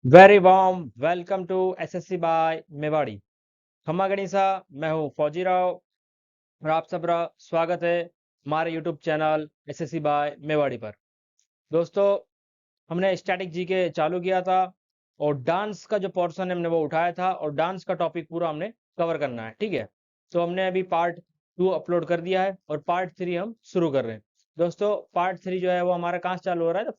Very warm welcome to SSC by Mewari. खम्मा गणिसा, मैं हूँ फौजी राव और आप सबका स्वागत है हमारे YouTube channel SSC by Mewari पर। दोस्तों, हमने स्टैटिक जीके चालू किया था और डांस का जो पोर्शन है हमने वो उठाया था और डांस का टॉपिक पूरा हमने कवर करना है, ठीक है। तो हमने अभी पार्ट 2 अपलोड कर दिया है और पार्ट 3 हम शुरू कर रहे हैं। दोस्तों, पार्ट 3 जो है वो हमारा कहाँ से चालू हो रहा है, तो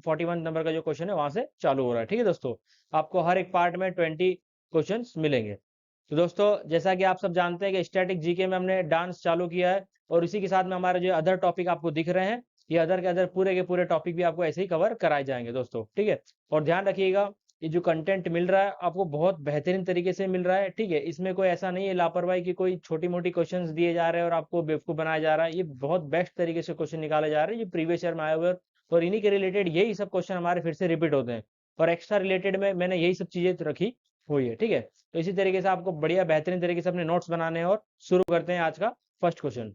41 नंबर का जो क्वेश्चन है वहां से चालू हो रहा है, ठीक है दोस्तों। आपको हर एक पार्ट में 20 क्वेश्चन मिलेंगे। तो दोस्तों, जैसा कि आप सब जानते हैं कि स्टैटिक जीके में हमने डांस चालू किया है और इसी के साथ में हमारे जो अदर टॉपिक आपको दिख रहे हैं, ये अदर के अदर पूरे के पूरे टॉपिक भी आपको ऐसे ही कवर कराए जाएंगे दोस्तों, ठीक है। और ध्यान रखिएगा, ये जो कंटेंट मिल रहा है आपको बहुत बेहतरीन तरीके से मिल रहा है, ठीक है। इसमें कोई ऐसा नहीं है लापरवाही की कोई छोटी मोटी क्वेश्चंस दिए जा रहे हैं और आपको बेवकूफ बनाया जा रहा है। ये बहुत बेस्ट तरीके से क्वेश्चन निकाले जा रहे हैं, ये प्रीवियस ईयर में आए हुए और इन्हीं के रिलेटेड यही सब क्वेश्चन हमारे फिर से रिपीट होते हैं और एक्स्ट्रा रिलेटेड में मैंने यही सब चीजें रखी हुई है, ठीक है। तो इसी तरीके से आपको बढ़िया बेहतरीन तरीके से अपने नोट्स बनाने हैं और शुरू करते हैं आज का first question.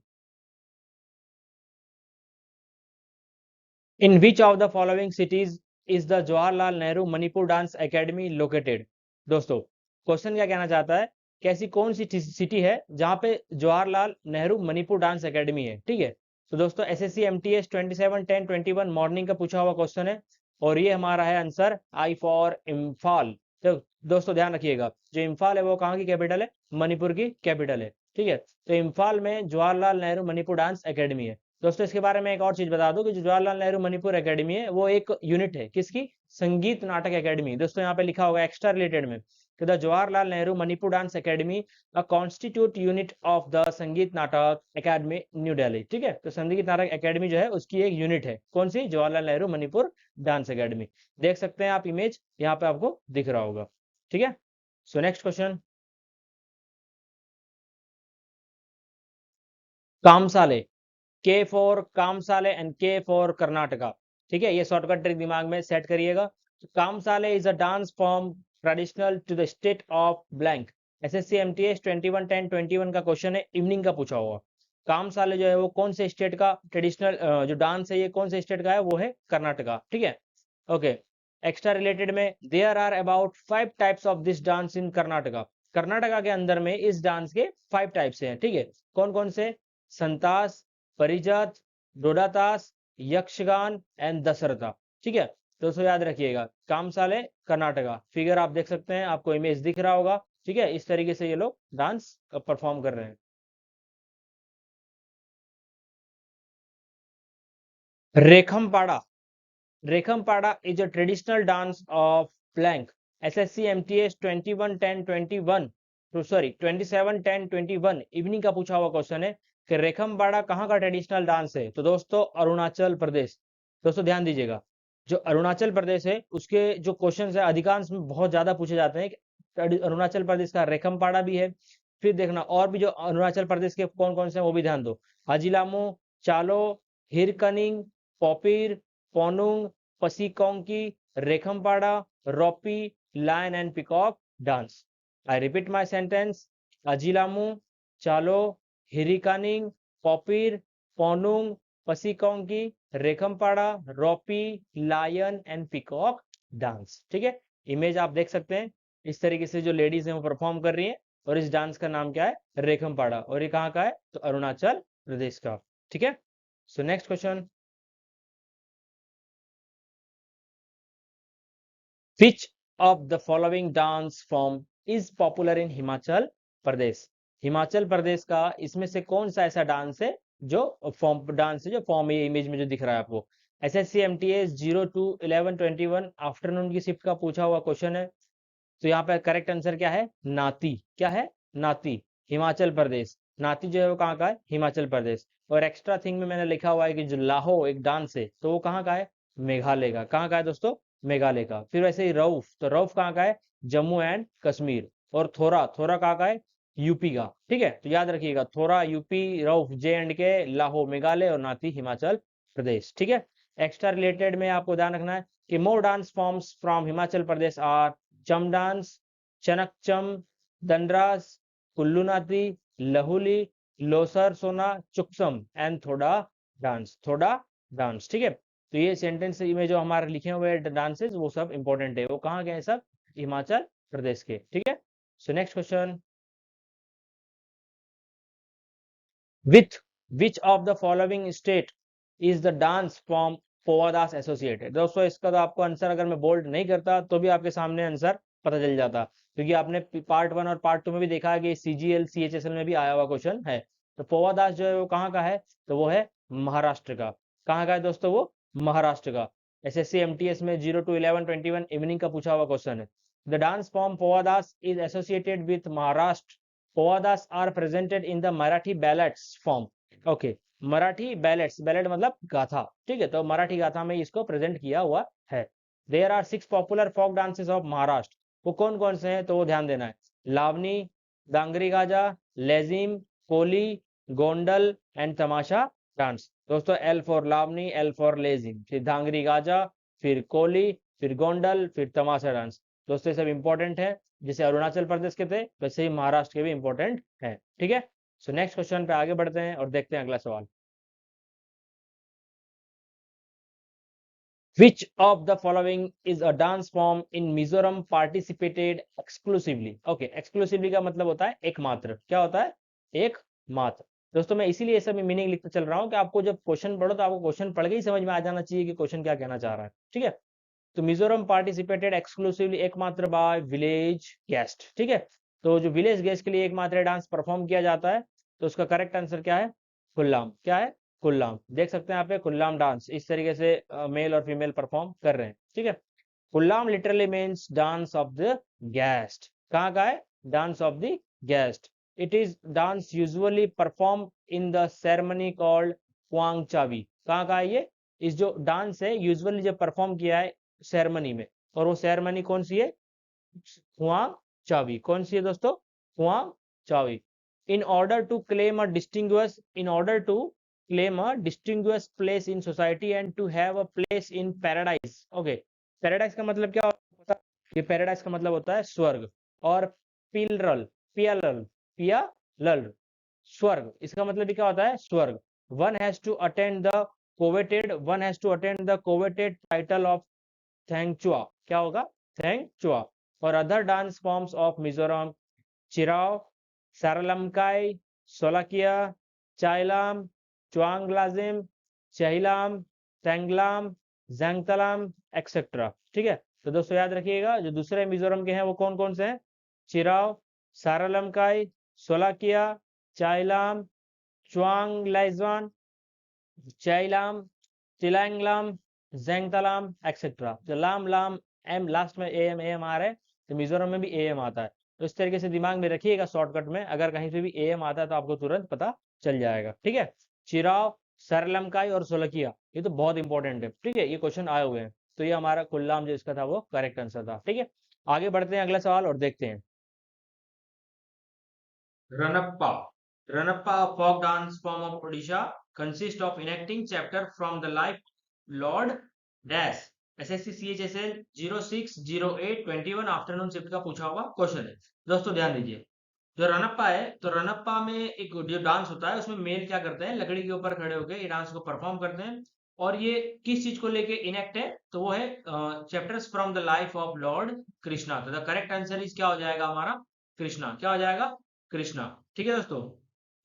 In which of the following cities is the Jawaharlal Nehru Manipur dance academy located. दोस्तों, क्वेश्चन क्या कहना चाहता है कि ऐसी कौन सी सिटी है जहां पे जवाहरलाल नेहरू मणिपुर डांस एकेडमी है, ठीक है। तो दोस्तों, एसएससी एमटीएस 27-10-21 मॉर्निंग का पूछा हुआ क्वेश्चन है और ये हमारा है आंसर आई फॉर इम्फाल। तो दोस्तों ध्यान रखिएगा, जो इम्फाल है वो कहाँ की कैपिटल है, मणिपुर की कैपिटल है, ठीक है। तो इम्फाल में जवाहरलाल नेहरू मणिपुर डांस एकेडमी है। दोस्तों, इसके बारे में एक और चीज बता दूं कि जो जवाहरलाल नेहरू मणिपुर एकेडमी है वो एक यूनिट है, किसकी, संगीत नाटक एकेडमी। दोस्तों, यहाँ पे लिखा होगा एक्स्ट्रा रिलेटेड में कि the Jawaharlal Nehru Manipur dance academy a constitute unit of the संगीत नाटक एकेडमी न्यू दिल्ली, ठीक है। तो संगीत नाटक एकेडमी जो है उसकी एक यूनिट है, कौन सी, जवाहरलाल नेहरू मणिपुर डांस एकेडमी। देख सकते हैं आप इमेज यहाँ पे आपको दिख रहा होगा, ठीक है। सो नेक्स्ट क्वेश्चन, कामसाले, के फॉर कामसाले एंड के फॉर कर्नाटका, ठीक है। ये शॉर्टकट ट्रिक दिमाग में सेट करिएगा। तो Kamsale is a dance form traditional to the state of blank. SSC MTS 21-10-21 का क्वेश्चन है, इवनिंग का पूछा हुआ। कामसाले जो है वो कौन से स्टेट का ट्रेडिशनल जो डांस है, ये कौन से स्टेट का है, वो है कर्नाटका, ठीक है। ओके, एक्स्ट्रा रिलेटेड में there are about 5 types of this dance in Karnataka. Karnataka के अंदर में इस डांस के 5 टाइप्स हैं, ठीक है। कौन कौन से, संतास, परिजात, डोडातास, यक्षगान एंड दशरथा, ठीक है। दोस्तों याद रखिएगा, कामसाले कर्नाटका, फिगर आप देख सकते हैं, आपको इमेज दिख रहा होगा, ठीक है। इस तरीके से ये लोग डांस परफॉर्म कर रहे हैं। Rekhampada, Rekhampada is a traditional dance of blank. SSC MTS 21-10-21 तो सॉरी 27-10-21 इवनिंग का पूछा हुआ क्वेश्चन है कि रेखमपाड़ा कहाँ का ट्रेडिशनल डांस है। तो दोस्तों, अरुणाचल प्रदेश। दोस्तों ध्यान दीजिएगा, जो अरुणाचल प्रदेश है उसके जो क्वेश्चन है अधिकांश में बहुत ज्यादा पूछे जाते हैं कि अरुणाचल प्रदेश का रेखमपाड़ा भी है। फिर देखना और भी जो अरुणाचल प्रदेश के कौन कौन से हैं वो भी ध्यान दो, हाजिलामू, चालो, हिरकनिंग, पॉपीर, Ponung, Pasikongki, Rekhampada, Roppi, lion and peacock dance. I repeat my sentence, Ajilamu, Chalo, Hirikaning, पॉपीर, Ponung, Pasikongki, Rekhampada, Roppi, lion and peacock dance, ठीक है। इमेज आप देख सकते हैं, इस तरीके से जो लेडीज हैं वो परफॉर्म कर रही हैं और इस डांस का नाम क्या है, रेखमपाड़ा, और ये कहाँ का है, तो अरुणाचल प्रदेश का, ठीक है। So next question, which of the following dance form is popular in Himachal Pradesh. Himachal Pradesh का इसमें से कौन सा ऐसा डांस है जो फॉर्म डांस है, जो फॉर्म ये इमेज में जो दिख रहा है आपको। एसएससी एमटीएस 02-11-21 आफ्टरनून की शिफ्ट का पूछा हुआ क्वेश्चन है। तो यहाँ पे करेक्ट आंसर क्या है, नाती, क्या है, नाती, हिमाचल प्रदेश। नाती जो है वो कहाँ का है, हिमाचल प्रदेश। और एक्स्ट्रा थिंग में मैंने लिखा हुआ है कि जो लाहो एक डांस है तो वो कहाँ का है, मेघालय का। कहाँ का है दोस्तों, मेघालय का। फिर वैसे ही रऊफ, तो रऊफ कहाँ का है, जम्मू एंड कश्मीर। और थोरा, थोरा कहाँ का है, यूपी का, ठीक है। तो याद रखिएगा, थोरा यूपी, रऊफ जे एंड के, लाहो मेघालय और नाती हिमाचल प्रदेश, ठीक है। एक्स्ट्रा रिलेटेड में आपको ध्यान रखना है कि more dance forms from Himachal Pradesh are Cham dance, Chhanakchham, Dandras, Kullu Nati, Lahauli, Losar Shona, Chuksam and Thoda dance, Thoda dance, ठीक है। तो ये सेंटेंस में जो हमारे लिखे हुए डांसेस वो सब इंपॉर्टेंट है। वो कहाँ गए सब? हिमाचल प्रदेश के। ठीक है। So next question, with which of the following state is the dance form Powadas associated? दोस्तों इसका तो आपको आंसर अगर मैं बोल्ड नहीं करता तो भी आपके सामने आंसर पता चल जाता, क्योंकि आपने पार्ट 1 और पार्ट 2 में भी देखा है कि सीजीएल सीएचएसएल में भी आया हुआ क्वेश्चन है। तो पोवादास जो है वो कहाँ का है? तो वो है महाराष्ट्र का। कहाँ का है दोस्तों? वो महाराष्ट्र का। एसएससी एमटीएस में 0 to 11 21 इवनिंग का पूछा हुआ क्वेश्चन है। The dance form Powadas is associated with Maharashtra. Powadas are presented in the Marathi ballets form. Okay, Marathi ballets, ballet मतलब गाथा। ठीक है, तो मराठी गाथा में इसको प्रेजेंट किया हुआ है। There are 6 popular folk dances of Maharashtra. वो कौन कौन से हैं? तो वो ध्यान देना है। Lavani, Dangari Gaja, Lezim, Koli, Gondhal and Tamasha dance. दोस्तों L for Lavani, L for Lezim, फिर दांगरी गाजा, फिर कोली, फिर गोंडल, फिर तमाशा डांस। दोस्तों ये सब इंपॉर्टेंट है। जैसे अरुणाचल प्रदेश के थे वैसे ही महाराष्ट्र के भी इंपॉर्टेंट है। ठीक है। सो नेक्स्ट क्वेश्चन पे आगे बढ़ते हैं और देखते हैं अगला सवाल। Which of the following is a dance form in Mizoram participated exclusively? Okay, exclusively का मतलब होता है एकमात्र। क्या होता है? एकमात्र। दोस्तों मैं इसीलिए सब मीनिंग लिखते चल रहा हूँ कि आपको जब क्वेश्चन पढ़ो तो आपको क्वेश्चन पढ़ के ही समझ में आ जाना चाहिए कि क्वेश्चन क्या कहना चाह रहा है। ठीक है। तो मिजोरम पार्टिसिपेटेड एक्सक्लूसिवली एकमात्र बाय विलेज गेस्ट। ठीक है। तो जो विलेज गेस्ट के लिए एकमात्र डांस परफॉर्म किया जाता है, तो उसका करेक्ट आंसर क्या है? कुल्लाम। क्या है? कुल्लाम। देख सकते हैं यहाँ पे कुल्लाम डांस इस तरीके से मेल और फीमेल परफॉर्म कर रहे हैं। ठीक है। Khuallam literally means dance of the guest. कहाँ का है? Dance of the guest. It is dance usually perform in the ceremony called Khuang Chawi. कहाँ का है ये? इस जो डांस है यूजुअली जब परफॉर्म किया है सेरेमनी में, और वो सेरेमनी कौन सी है? हुआंग चावी। कौन सी है दोस्तों? हुआंग चावी। in order to claim a distinguished place in society and to have a place in paradise. okay, paradise का मतलब क्या होता है? ये paradise का मतलब होता है स्वर्ग। और पिलरल, पियालल, पियालल स्वर्ग, इसका मतलब भी क्या होता है? स्वर्ग। one has to attend the coveted title of थैंकचुआ। क्या होगा? थैंकचुआ। और other dance forms of Mizoram, Chiraw, Sarlamkai, Solakia, Chailam, Chawnglaizawn, Chheihlam, Tlanglam, Zangtalam et cetera. ठीक है। तो दोस्तों याद रखिएगा जो दूसरे मिजोरम के हैं वो कौन कौन से हैं? चिराव, सारलमकाई, सोलाकिया, चाइलाम, चुआंगलाइजवान, चाइलाम, चिलांगलाम, जेंगतलाम एक्सेट्रा। जो लाम लाम एम लास्ट में एम एम आ रहा है, तो मिजोरम में भी एम आता है। तो इस तरीके से दिमाग में रखिएगा शॉर्टकट में, अगर कहीं पे भी एम आता है तो आपको तुरंत पता चल जाएगा। ठीक है। चिराव, सरलमकाई और सोलकिया, ये तो बहुत इंपॉर्टेंट है। ठीक है, ये क्वेश्चन आए हुए हैं। तो ये हमारा कुल्लाम जो इसका था वो करेक्ट आंसर था। ठीक है, आगे बढ़ते हैं अगला सवाल और देखते हैं। रनप्पा, रनप्पा folk dance form of Odisha consists of enacting chapter from the life Lord Dash। SSC CHSL 060821 afternoon shift का पूछा हुआ क्वेश्चन है। दोस्तों ध्यान दीजिए, जो रनप्पा है तो रनप्पा में एक जो डांस होता है उसमें मेल क्या करते हैं? लकड़ी के ऊपर खड़े होकर ये डांस को परफॉर्म करते हैं। और ये किस चीज को लेके इनेक्ट है? तो वो है chapters from the life of Lord Krishna. तो द करेक्ट आंसर इज क्या हो जाएगा हमारा? कृष्णा। क्या हो जाएगा? कृष्णा। ठीक है दोस्तों।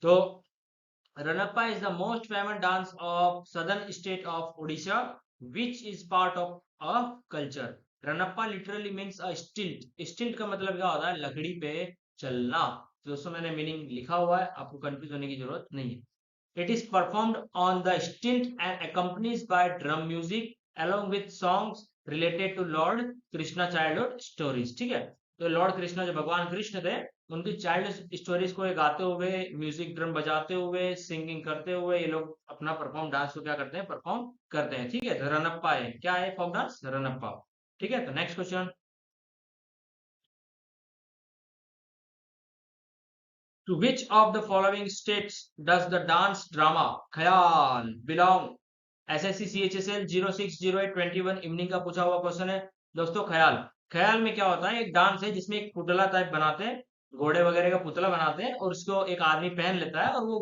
तो रनप्पा is the most famous dance of southern state of Odisha, which is part of a culture। रनप्पा literally means a stilt। stilt का मतलब क्या होता है? लकड़ी पे चलना। तो दोस्तों मैंने मीनिंग लिखा हुआ है, आपको कंफ्यूज होने की जरूरत नहीं है। It is performed on the stilt and accompanied by drum music along with songs related to Lord Krishna childhood stories। ठीक है। तो लॉर्ड कृष्णा जो भगवान कृष्ण थे उनकी चाइल्ड स्टोरीज को गाते हुए, म्यूजिक ड्रम बजाते हुए, सिंगिंग करते हुए ये लोग अपना परफॉर्म डांस को क्या करते हैं? परफॉर्म करते हैं। ठीक है। तो रनप्पा है, क्या है? Folk dance Ranappa. ठीक है। तो next question, to which of the following states does the dance drama ख्याल belong? एसएससी सीएचएसएल 060821 इवनिंग का पूछा हुआ क्वेश्चन है। दोस्तों ख्याल, ख्याल में क्या होता है? एक डांस है जिसमें एक पुतला टाइप बनाते हैं घोड़े वगैरह का पुतला बनाते हैं और उसको एक आदमी पहन लेता है और वो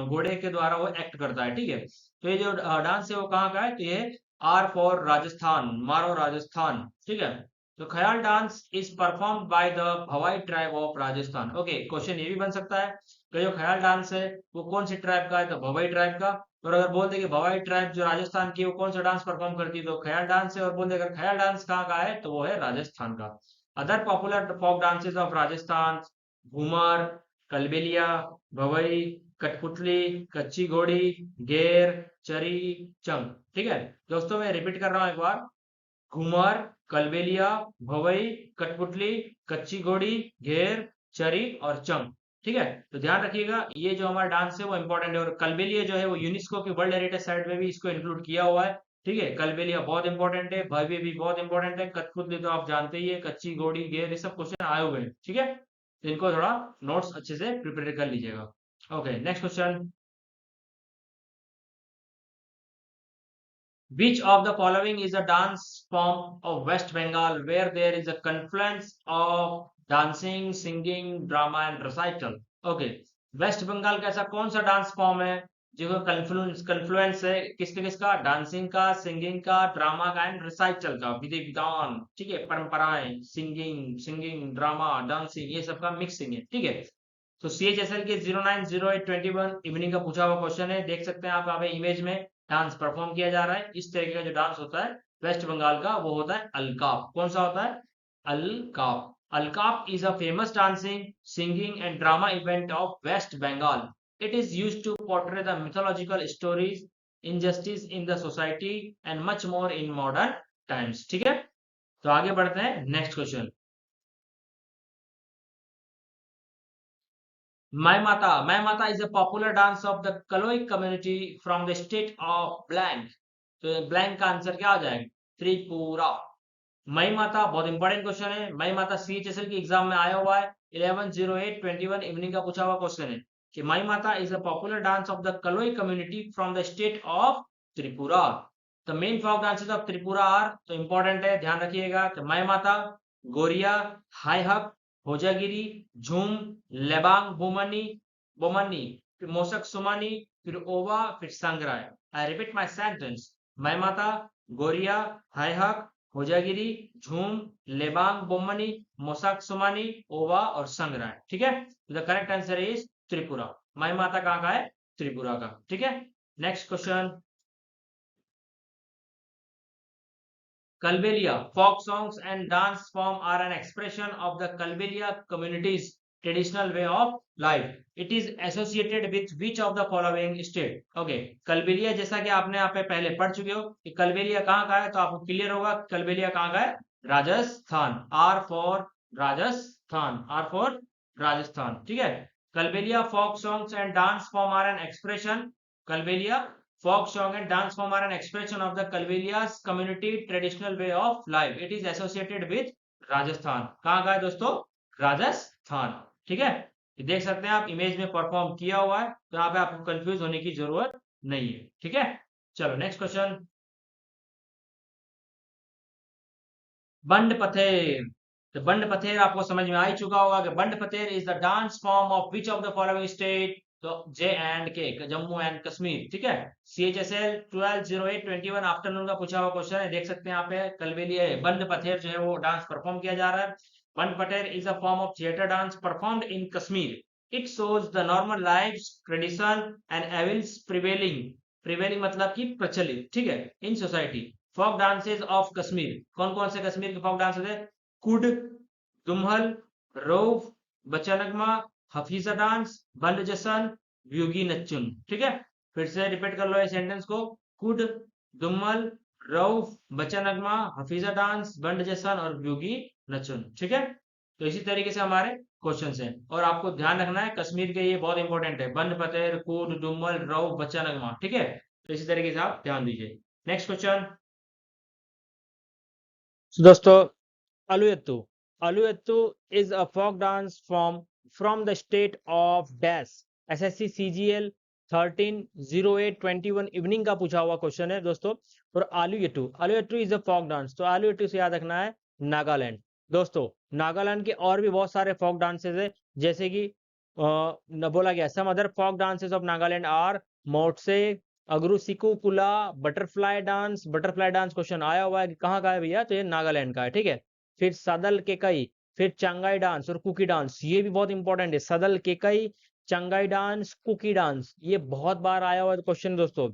घोड़े के द्वारा वो एक्ट करता है, ठीक है। तो ये जो डांस है वो कहाँ का है, तो ये आर फॉर राजस्थान, मारो राजस्थान, ठीक है। तो ख्याल dance is perform by the Bhavai tribe of Rajasthan. Okay, question ये भी बन सकता है कि जो ख्याल डांस है वो कौन सी ट्राइब का है, तो भवाई ट्राइब का। और अगर बोल दे कि भवाई ट्राइब जो राजस्थान की है वो कौन सा डांस परफॉर्म करती है, तो ख्याल डांस है। और बोल दे अगर ख्याल डांस कहाँ का है, तो वो है राजस्थान का। Other popular folk dances of Rajasthan: Ghoomar, Kalbelia, Bhavai, कठपुतली, कच्ची घोड़ी, घेर, चरी, चंग। ठीक है दोस्तों, मैं रिपीट कर रहा हूं एक बार। घूमर, कलबेलिया, भवई, कठपुतली, कच्ची घोड़ी, घेर, चरी और चंग। ठीक है, तो ध्यान रखिएगा ये जो हमारा डांस है वो इंपॉर्टेंट है। और कलबेलिया जो है वो यूनेस्को की वर्ल्ड हेरिटेज साइट में भी इसको इंक्लूड किया हुआ है। ठीक है, कलबेलिया बहुत इंपॉर्टेंट है, भव्य भी बहुत इंपॉर्टेंट है, कठपुतली तो आप जानते ही है, कच्ची घोड़ी, घेर, ये सब क्वेश्चन आए हुए हैं। ठीक है, तो इनको थोड़ा नोट्स अच्छे से प्रिपेयर कर लीजिएगा। Okay, next question. Which of the following is a dance form of West Bengal where there is a confluence of dancing, singing, drama and recital? Okay, West Bengal का ऐसा कौन सा डांस फॉर्म है जो कन्फ्लुएंस है किसके किसका, डांसिंग का, सिंगिंग का, ड्रामा का एंड रिसाइटल का, विधि विधान, ठीक है, परंपराएं, सिंगिंग ड्रामा डांसिंग, ये सब का मिक्सिंग है। ठीक है, तो CHSL के 090821 इवनिंग का पूछा हुआ क्वेश्चन है, देख सकते हैं आप यहाँ पे इमेज में डांस परफॉर्म किया जा रहा है। इस तरीके का जो डांस होता है वेस्ट बंगाल का वो होता है अलकाप। कौन सा होता है, अलकाप। अलकाप is a famous dancing, singing and drama event of West Bengal. It is used to portray the mythological stories, injustice in the society and much more in modern times. ठीक है, तो आगे बढ़ते हैं next question. My Mata is a popular dance of the Kaloi community from the state of blank. तो blank का answer क्या आ जाएगा, त्रिपुरा। मई माता बहुत इंपॉर्टेंट क्वेश्चन है। मई माता CHSL की एग्जाम में आया हुआ है, 110821 इवनिंग का पूछा हुआ क्वेश्चन है कि Mai Mata is a popular dance of the Kaloi community from the state of Tripura. The main folk dances of Tripura are, तो इंपॉर्टेंट है ध्यान रखिएगा कि मई माता, गोरिया, हाई हक, होजागिरी, झूम, लेबांग बोमनी बोमनी, फिर मोसक सुमानी, फिर ओवा, फिर संग्राय। आई रिपीट माई सेंटेंस, मई माता, गोरिया, हाई हक, होजागिरी, झूम, लेबांग बोमनी, मोसाक सुमानी, ओवा और संग्राय। ठीक है, the correct answer is Tripura. Maimita कहाँ का है, त्रिपुरा का। ठीक है, next question. Kalbelia, folk songs and dance form are an expression of the Kalbelia community's traditional way of life. It is associated with which of the following state? Okay, Kalbelia जैसा कि आपने यहाँ पे पहले पढ़ चुके हो कि कलबेलिया कहाँ का है, तो आपको क्लियर होगा कलबेलिया कहाँ का है, Rajasthan. R for Rajasthan, R for Rajasthan. ठीक है, Kalbelia folk songs and dance form are an expression, Kalbelia folk song and dance form are an expression of the Kalbelia's community traditional way of life. It is associated with Rajasthan. कहाँ का है दोस्तों, राजस्थान। ठीक है, ये देख सकते हैं आप इमेज में परफॉर्म किया हुआ है, तो यहाँ पे आपको कंफ्यूज होने की जरूरत नहीं है। ठीक है, चलो नेक्स्ट क्वेश्चन। बंड पथेर, तो बंड पथेर आपको समझ में आ ही चुका होगा कि Bhand Pather is the dance form of which of the following state, तो J&K, जम्मू एंड कश्मीर। ठीक है, CHSL 120821 आफ्टरनून का पूछा हुआ क्वेश्चन है, देख सकते हैं यहाँ पे कलबेलिया बंड पथेर जो है वो डांस परफॉर्म किया जा रहा है। Bhand Pather is a form of theatre dance performed in Kashmir. It shows the normal lives, tradition and evils prevailing मतलब कि प्रचलित, ठीक है, in society. Folk dances of Kashmir, कौन कौन से कश्मीर के फोक डांस है, कुड, दुम्हल, रौफ, बच्चा नगमा, हफीजा डांस, बंड जसन, व्यूगी नच्चुन। ठीक है, फिर से रिपीट कर लो ये सेंटेंस को, could, दुम्मल, Rauf, Bachha Nagma, Hafiza dance, Band Jason और व्यूगी नच्चुन। ठीक है, तो इसी तरीके से हमारे क्वेश्चंस हैं और आपको ध्यान रखना है कश्मीर के, ये बहुत इंपॉर्टेंट है, बंड पतेर, कुड, दुम्मल, रौफ, बच्चा नगमा। ठीक है, तो इसी तरीके से आप ध्यान दीजिए। Next question. So, दोस्तों, Aluyattu. Aluyattu is a folk dance form from the state of Dash. SSC CGL 130821 evening का पूछा हुआ क्वेश्चन है दोस्तों। और आलूयट्टू, आलूयट्टू इज अ फोक डांस, तो आलूयट्टू से याद रखना है नागालैंड। दोस्तों नागालैंड के और भी बहुत सारे फोक डांसेस है, जैसे कि न बोला गया some other folk dances of Nagaland are Moatsu, Agru Siku Kula, butterfly dance. Butterfly dance question आया हुआ है कि कहाँ का है भैया, तो ये नागालैंड का है, ठीक है। फिर सदल केकई, फिर चंगाई डांस और कुकी डांस, ये भी बहुत इंपॉर्टेंट है। सदल केकई, चंगाई डांस, कुकी डांस, ये बहुत बार आया हुआ है क्वेश्चन दोस्तों।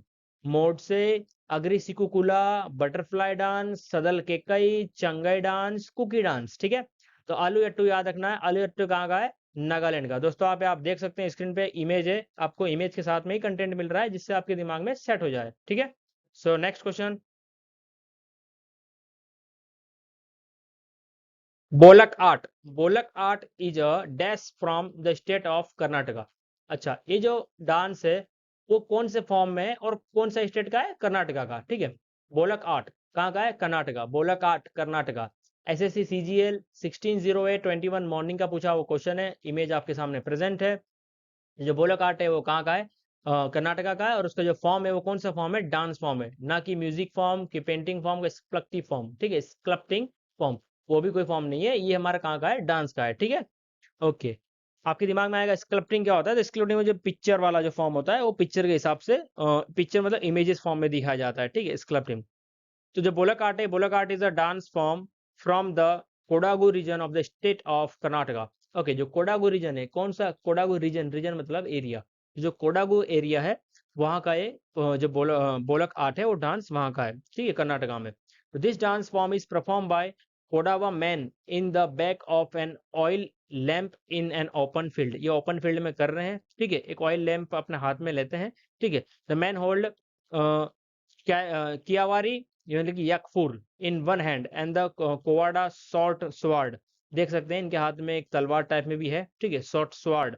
मोटसे, अग्री सिकुकुला, बटरफ्लाई डांस, सदल केकई, चंगाई डांस, कुकी डांस, ठीक है। तो आलू यट्टू याद रखना है। आलू यट्टू कहाँ का है? नागालैंड का। दोस्तों आप देख सकते हैं स्क्रीन पे इमेज है, आपको इमेज के साथ में ही कंटेंट मिल रहा है जिससे आपके दिमाग में सेट हो जाए, ठीक है। So next question, Bolak art. Bolak art is a dash from the state of Karnataka. अच्छा, ये जो डांस है वो कौन से फॉर्म में है और कौन सा स्टेट का है? कर्नाटका का, ठीक है। बोलक आर्ट कहाँ का है? Karnataka. Bolak art Karnataka. SSC CGL 160821 morning का पूछा वो क्वेश्चन है, इमेज आपके सामने प्रेजेंट है। जो बोलक आर्ट है वो कहाँ का है? कर्नाटका का है। और उसका जो फॉर्म है वो कौन सा फॉर्म है? डांस फॉर्म है, ना कि म्यूजिक फॉर्म की पेंटिंग फॉर्म का स्कल्पटिव फॉर्म, ठीक है। स्कल्पटिंग फॉर्म वो भी कोई फॉर्म नहीं है, ये हमारा कहाँ का है? डांस का है, ठीक है। ओके, आपके दिमाग में आएगा स्कल्पटिंग क्या होता है? तो स्कल्पटिंग में जो पिक्चर वाला जो फॉर्म होता है वो पिक्चर के हिसाब से पिक्चर मतलब इमेजेस फॉर्म में दिखाया जाता है, ठीक है, स्कल्पटिंग। तो जो बोलक आर्ट है, Bolak art is a dance form from the Kodagu region of the state of Karnataka. Okay, जो कोडागु रीजन है, कौन सा कोडागु रीजन? रीजन मतलब एरिया। जो कोडागु एरिया है वहाँ का ये जो बोलक आर्ट है वो डांस वहाँ का है, ठीक है, कर्नाटका में। तो this dance form is perform by Kodava man in the back of an oil lamp in an open field. ये ओपन फील्ड में कर रहे हैं, ठीक है। एक ऑयल लैंप अपने हाथ में लेते हैं, ठीक है। द मैन होल्ड कियावारी यानी कि yakfur in one hand and the Kodava short sword. देख सकते हैं इनके हाथ में एक तलवार टाइप में भी है, ठीक है, short sword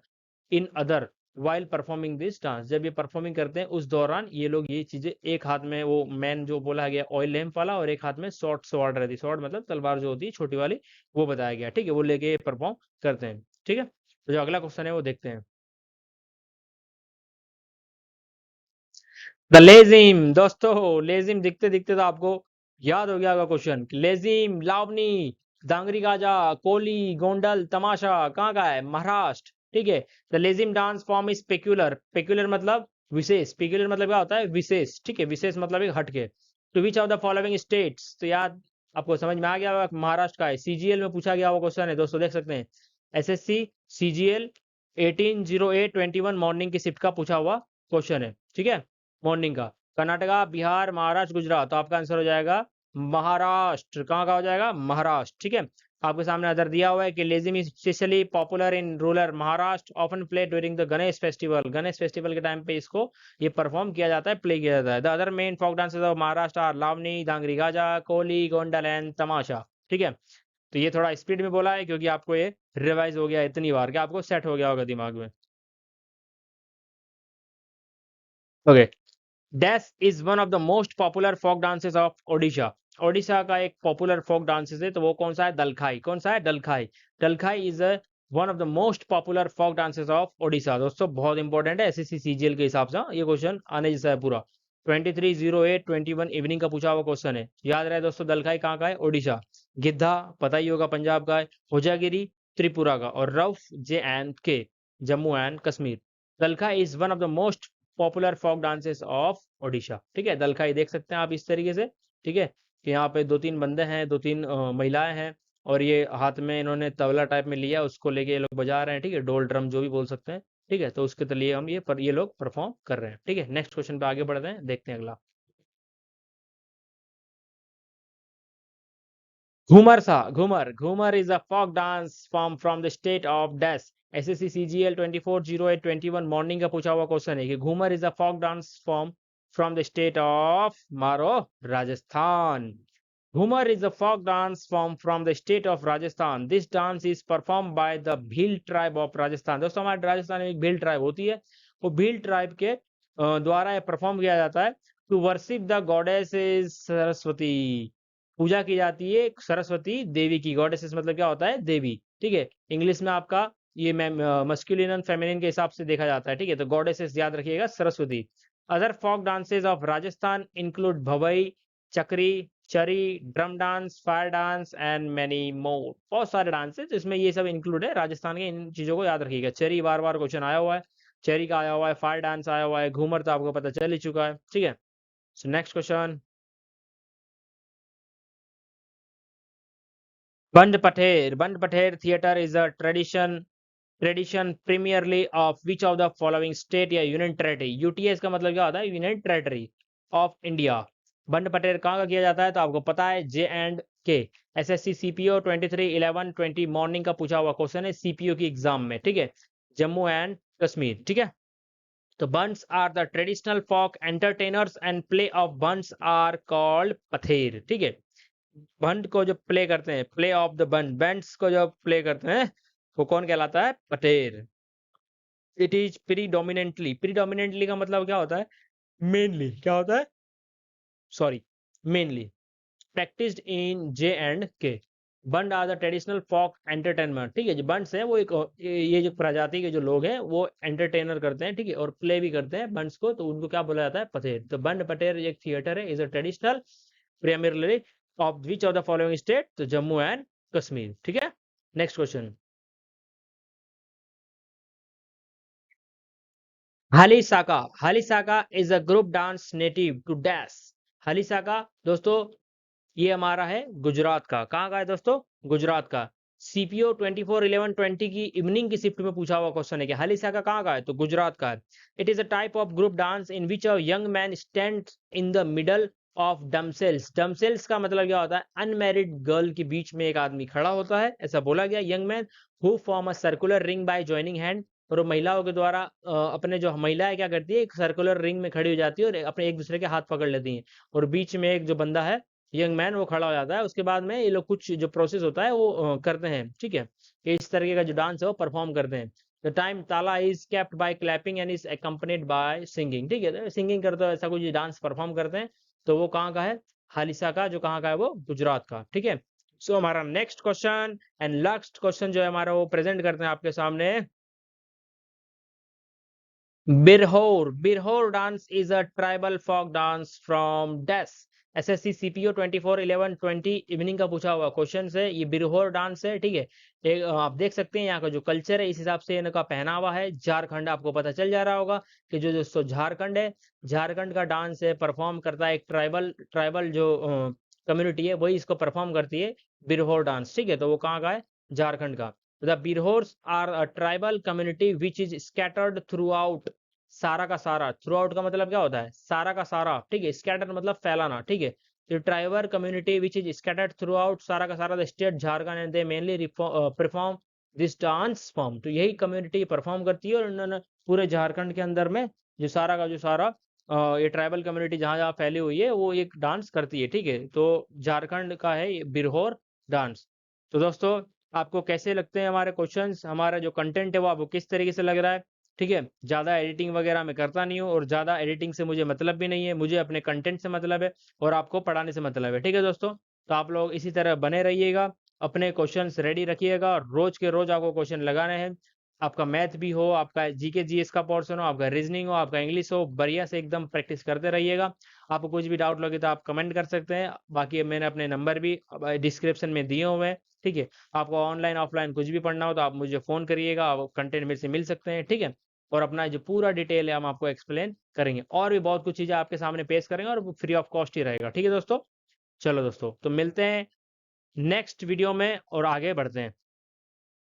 in other while performing this dance. जब ये परफॉर्मिंग करते हैं उस दौरान ये लोग ये चीजें, एक हाथ में वो मैन जो बोला गया ऑयल लैंप वाला और एक हाथ में शॉर्ट स्वार्ड रहती है। स्वॉर्ड मतलब तलवार जो होती है छोटी वाली, वो बताया गया, ठीक है, वो लेके परफॉर्म करते हैं, ठीक है। तो जो अगला क्वेश्चन है वो देखते हैं। द लेजिम। दोस्तों लेजिम दिखते दिखते तो आपको याद हो गया होगा क्वेश्चन। लेजिम, लावनी, दांगरी गाजा, कोली, गोंडल, तमाशा कहाँ का है? महाराष्ट्र, ठीक है। The lezim dance form is peculiar. Peculiar मतलब विशेष। पेक्यूलर मतलब क्या होता है? विशेष, ठीक है। विशेष मतलब एक हटके। To which of the following states? तो याद आपको समझ में आ गया होगा, महाराष्ट्र का है। सीजीएल में पूछा गया वो क्वेश्चन है दोस्तों, देख सकते हैं। एसएससी सीजीएल 180821 मॉर्निंग की शिफ्ट का पूछा हुआ क्वेश्चन है, ठीक है, मॉर्निंग का। कर्नाटका, बिहार, महाराष्ट्र, गुजरात। तो आपका आंसर हो जाएगा महाराष्ट्र। कहाँ का हो जाएगा? महाराष्ट्र, ठीक है। आपके सामने अदर दिया हुआ है कि lezim is specially popular in rural Maharashtra, often play during the Ganesh festival. Ganesh festival के टाइम पे इसको ये परफॉर्म किया जाता है, प्ले किया जाता है। The other main folk dances of Maharashtra are Lavani, Dangari Gaja, Koli, Gondhal and Tamasha, ठीक है। तो ये थोड़ा स्पीड में बोला है क्योंकि आपको ये रिवाइज हो गया इतनी बार कि आपको सेट हो गया होगा दिमाग में। Okay, dash is one of the most popular folk dances of Odisha. Odisha का एक पॉपुलर फोक डांसेस है, तो वो कौन सा है? दलखाई। कौन सा है? Dalkhai. Dalkhai is one of the most popular folk dances of Odisha. दोस्तों बहुत इंपॉर्टेंट है एसएससी सीजीएल के हिसाब से, ये क्वेश्चन आने जैसा है पूरा। 230821 इवनिंग का पूछा हुआ क्वेश्चन है, याद रहे दोस्तों। दलखाई कहाँ का है? ओडिशा। गिद्धा पता ही होगा पंजाब का है। होजागिरी त्रिपुरा का। और Rouf J&K Jammu and Kashmir. Dalkhai is one of the most popular folk dances of Odisha, ठीक है। दलखाई देख सकते हैं आप इस तरीके से, ठीक है, कि यहाँ पे दो तीन बंदे हैं, दो तीन महिलाएं हैं, और ये हाथ में इन्होंने तबला टाइप में लिया, उसको लेके ये लोग बजा रहे हैं, ठीक है, डोल ड्रम जो भी बोल सकते हैं, ठीक है। तो उसके लिए हम ये लोग परफॉर्म कर रहे हैं, ठीक है। नेक्स्ट क्वेश्चन पे आगे बढ़ते हैं, देखते हैं अगला। घूमर सा, Ghoomar. Ghoomar is a folk dance form from the state of dash. SSC CGL 240821 morning का पूछा हुआ क्वेश्चन है कि Ghoomar is a folk dance form from the state of मारो Rajasthan. Ghoomar is a folk dance form from the state of Rajasthan. This dance is performed by the Bhil tribe of Rajasthan. दोस्तों हमारे राजस्थान में एक भील ट्राइब होती है, वो भील ट्राइब के द्वारा परफॉर्म किया जाता है। To worship the goddess is Saraswati. पूजा की जाती है सरस्वती देवी की। गॉडेसेस मतलब क्या होता है? देवी, ठीक है। इंग्लिश में आपका ये मस्कुलिन एंड फेमिनिन के हिसाब से देखा जाता है, ठीक है। तो गॉडेसेस याद रखिएगा Saraswati. Other folk dances of Rajasthan include Bhavai, Chakri, Chari, drum dance, fire dance and many more. बहुत सारे डांस है जिसमें ये सब इंक्लूड है राजस्थान के। इन चीजों को याद रखिएगा। चरी बार बार क्वेश्चन आया हुआ है, चरी का आया हुआ है, फायर डांस आया हुआ है, घूमर तो आपको पता चल ही चुका है, ठीक है। So next question, Bhand Pather. Bhand Pather theatre is a tradition primarily of which of the following state या यूनियन टेरेटरी। यूटीएस का मतलब क्या होता है? Union territory of India. Bhand Pather कहाँ का किया जाता है? तो आपको पता है J&K। एसएससी सीपीओ 23/11/20 मॉर्निंग का पूछा हुआ क्वेश्चन है सीपीओ की एग्जाम में, ठीक है। जम्मू एंड कश्मीर, ठीक है। तो Bhands are the traditional folk entertainers and play of Bhands are called Pather, ठीक है। बंड को जो प्ले करते हैं, play of the Bhand, Bhands को जो प्ले करते हैं वो कौन कहलाता है? Pather. It is predominantly, predominantly का मतलब क्या होता है? मेनली क्या होता है? Sorry, mainly practised in J&K। Bhand are the traditional folk entertainment, ठीक है। जो बंड्स हैं वो एक ये जो प्रजाति के जो लोग हैं वो एंटरटेनर करते हैं, ठीक है, और प्ले भी करते हैं बंड्स को, तो उनको क्या बोला जाता है? पथेर। तो बंड पटेर एक थिएटर है, is a traditional primarily of which of the following state? तो जम्मू एंड कश्मीर, ठीक है। Next question, Hallisaka. Hallisaka is a group dance native to dash. Hallisaka दोस्तों ये हमारा है गुजरात का। कहाँ का है दोस्तों? गुजरात का। सीपीओ 24/11/20 की इवनिंग की शिफ्ट में पूछा हुआ क्वेश्चन है कि हालीसाका कहाँ का है? तो गुजरात का है। It is a type of group dance in which a young man stand in the middle of damsels. Damsels का मतलब क्या होता है? अनमैरिड गर्ल के बीच में एक आदमी खड़ा होता है, ऐसा बोला गया। Young man who form a circular ring bye joining hand. और वो महिलाओं के द्वारा अपने जो महिलाएं क्या करती है, एक सर्कुलर रिंग में खड़ी हो जाती है और अपने एक दूसरे के हाथ पकड़ लेती हैं, और बीच में एक जो बंदा है यंग मैन वो खड़ा हो जाता है। उसके बाद में ये लोग कुछ जो प्रोसेस होता है वो करते हैं, ठीक है। ये इस तरीके का जो डांस है वो परफॉर्म करते हैं। द टाइम ताला is kept bye clapping and is accompanied by singing, ठीक है। सिंगिंग करते हो ऐसा कुछ डांस परफॉर्म करते हैं। तो वो कहाँ का है? हालिसा का। जो कहाँ का है? वो गुजरात का, ठीक है। सो हमारा next question and last question जो है हमारा वो प्रेजेंट करते हैं आपके सामने। Birhor. Birhor dance is a tribal folk dance from dash. SSC CPO 24/11/20 evening का पूछा हुआ क्वेश्चन है। ये बिरहोर डांस है, ठीक है। एक आप देख सकते हैं यहाँ का जो कल्चर है इस हिसाब से इनका पहनावा है। झारखंड आपको पता चल जा रहा होगा कि जो दोस्तों झारखंड है, झारखंड का डांस है, परफॉर्म करता है एक ट्राइबल ट्राइबल जो कम्युनिटी है वही इसको परफॉर्म करती है, बिरहोर डांस, ठीक है। तो वो कहाँ का है? झारखंड का। The Birhors are a tribal community which is scattered throughout. सारा का सारा, थ्रू आउट का मतलब क्या होता है? सारा का सारा, ठीक है। स्कैटर मतलब फैलाना, ठीक है। तो tribal community which is scattered throughout सारा का सारा the state Jharkhand and they mainly perform this dance form. तो यही कम्युनिटी परफॉर्म करती है और उन्होंने पूरे झारखंड के अंदर में जो सारा का जो सारा ये ट्राइबल कम्युनिटी जहाँ जहाँ फैली हुई है वो एक डांस करती है, ठीक है। तो झारखंड का है ये बिरहोर डांस। तो दोस्तों आपको कैसे लगते हैं हमारे क्वेश्चंस? हमारा जो कंटेंट है वो आपको किस तरीके से लग रहा है? ठीक है। ज़्यादा एडिटिंग वगैरह मैं करता नहीं हूँ और ज़्यादा एडिटिंग से मुझे मतलब भी नहीं है। मुझे अपने कंटेंट से मतलब है और आपको पढ़ाने से मतलब है, ठीक है दोस्तों। तो आप लोग इसी तरह बने रहिएगा, अपने क्वेश्चंस रेडी रखिएगा। रोज के रोज आपको क्वेश्चन लगाने हैं। आपका मैथ भी हो, आपका जीके जीएस का पोर्शन हो, आपका रीजनिंग हो, आपका इंग्लिश हो, बढ़िया से एकदम प्रैक्टिस करते रहिएगा। आपको कुछ भी डाउट लगे तो आप कमेंट कर सकते हैं। बाकी मैंने अपने नंबर भी डिस्क्रिप्शन में दिए हुए हैं, ठीक है। आपको ऑनलाइन ऑफलाइन कुछ भी पढ़ना हो तो आप मुझे फ़ोन करिएगा, आप कंटेंट मेरे से मिल सकते हैं, ठीक है। और अपना जो पूरा डिटेल है हम आपको एक्सप्लेन करेंगे और भी बहुत कुछ चीज़ें आपके सामने पेश करेंगे और वो फ्री ऑफ कॉस्ट ही रहेगा, ठीक है दोस्तों। चलो दोस्तों, तो मिलते हैं नेक्स्ट वीडियो में और आगे बढ़ते हैं।